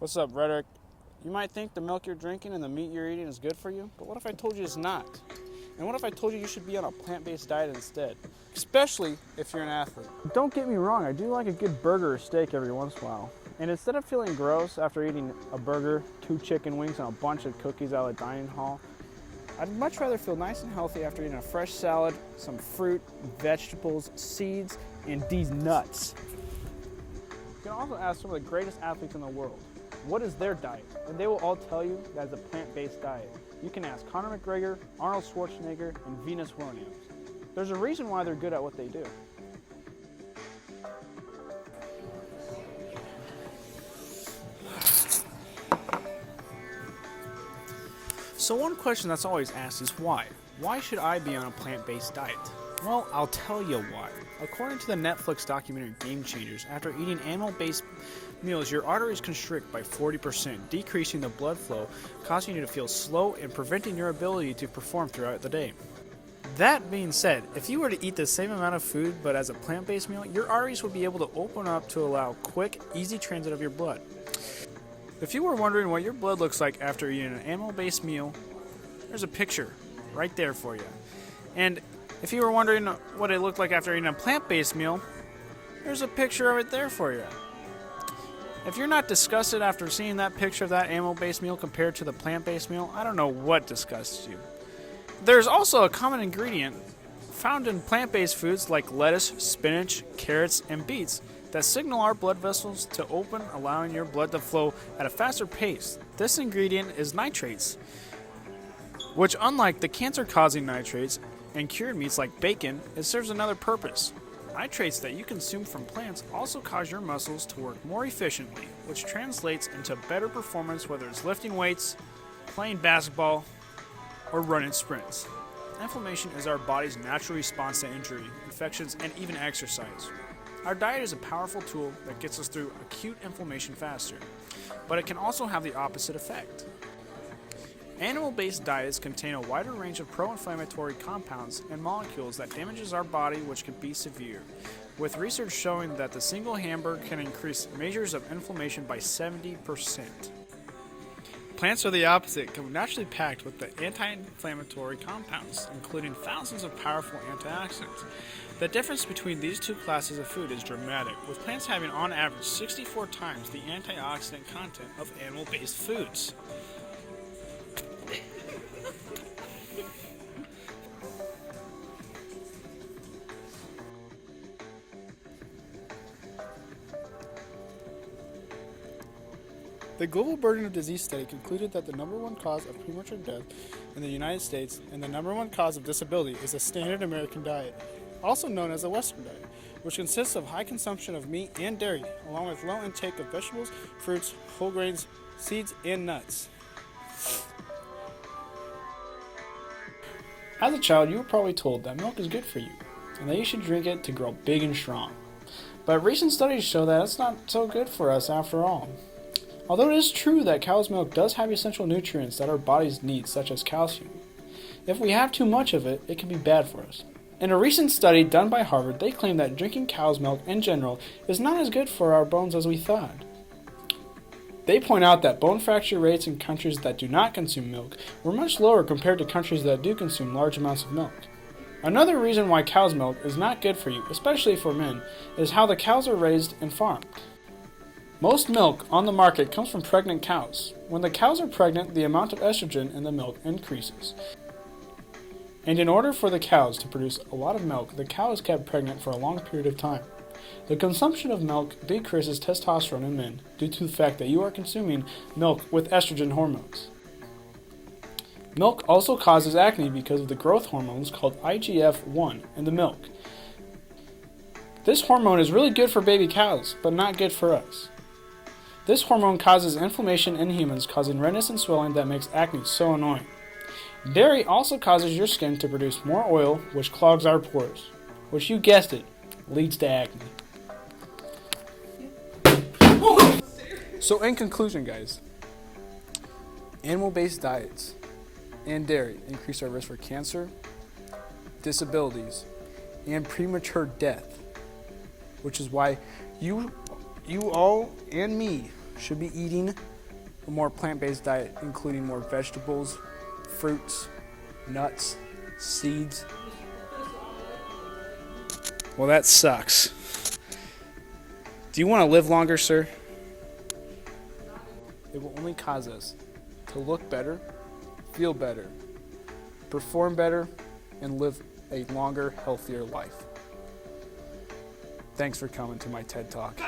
What's up, Rhetoric? You might think the milk you're drinking and the meat you're eating is good for you, but what if I told you it's not? And what if I told you you should be on a plant-based diet instead? Especially if you're an athlete. Don't get me wrong, I do like a good burger or steak every once in a while. And instead of feeling gross after eating a burger, 2 chicken wings, and a bunch of cookies out of the dining hall, I'd much rather feel nice and healthy after eating a fresh salad, some fruit, vegetables, seeds, and these nuts. You can also ask some of the greatest athletes in the world, what is their diet? And they will all tell you that it's a plant-based diet. You can ask Conor McGregor, Arnold Schwarzenegger, and Venus Williams. There's a reason why they're good at what they do. So one question that's always asked is why? Why should I be on a plant-based diet? Well, I'll tell you why. According to the Netflix documentary Game Changers, after eating animal-based meals, your arteries constrict by 40%, decreasing the blood flow, causing you to feel slow and preventing your ability to perform throughout the day. That being said, if you were to eat the same amount of food but as a plant-based meal, your arteries would be able to open up to allow quick, easy transit of your blood. If you were wondering what your blood looks like after eating an animal-based meal, there's a picture right there for you. And if you were wondering what it looked like after eating a plant-based meal, there's a picture of it there for you. If you're not disgusted after seeing that picture of that animal-based meal compared to the plant-based meal, I don't know what disgusts you. There's also a common ingredient found in plant-based foods like lettuce, spinach, carrots, and beets that signal our blood vessels to open, allowing your blood to flow at a faster pace. This ingredient is nitrates, which, unlike the cancer-causing nitrates and cured meats like bacon, it serves another purpose. Nitrates that you consume from plants also cause your muscles to work more efficiently, which translates into better performance whether it's lifting weights, playing basketball, or running sprints. Inflammation is our body's natural response to injury, infections, and even exercise. Our diet is a powerful tool that gets us through acute inflammation faster, but it can also have the opposite effect. Animal-based diets contain a wider range of pro-inflammatory compounds and molecules that damages our body, which can be severe, with research showing that the single hamburger can increase measures of inflammation by 70%. Plants are the opposite, come naturally packed with the anti-inflammatory compounds, including thousands of powerful antioxidants. The difference between these two classes of food is dramatic, with plants having on average 64 times the antioxidant content of animal-based foods. The Global Burden of Disease study concluded that the number one cause of premature death in the United States and the number one cause of disability is a standard American diet, also known as a Western diet, which consists of high consumption of meat and dairy, along with low intake of vegetables, fruits, whole grains, seeds, and nuts. As a child, you were probably told that milk is good for you, and that you should drink it to grow big and strong. But recent studies show that it's not so good for us after all. Although it is true that cow's milk does have essential nutrients that our bodies need, such as calcium, if we have too much of it, it can be bad for us. In a recent study done by Harvard, they claim that drinking cow's milk in general is not as good for our bones as we thought. They point out that bone fracture rates in countries that do not consume milk were much lower compared to countries that do consume large amounts of milk. Another reason why cow's milk is not good for you, especially for men, is how the cows are raised and farmed. Most milk on the market comes from pregnant cows. When the cows are pregnant, the amount of estrogen in the milk increases. And in order for the cows to produce a lot of milk, the cow is kept pregnant for a long period of time. The consumption of milk decreases testosterone in men due to the fact that you are consuming milk with estrogen hormones. Milk also causes acne because of the growth hormones called IGF-1 in the milk. This hormone is really good for baby cows, but not good for us. This hormone causes inflammation in humans, causing redness and swelling that makes acne so annoying. Dairy also causes your skin to produce more oil, which clogs our pores, which, you guessed it, leads to acne. So in conclusion, guys, animal-based diets and dairy increase our risk for cancer, disabilities, and premature death, which is why you all and me should be eating a more plant-based diet, including more vegetables, fruits, nuts, seeds. Well, that sucks. Do you want to live longer, sir? It will only cause us to look better, feel better, perform better, and live a longer, healthier life. Thanks for coming to my TED Talk.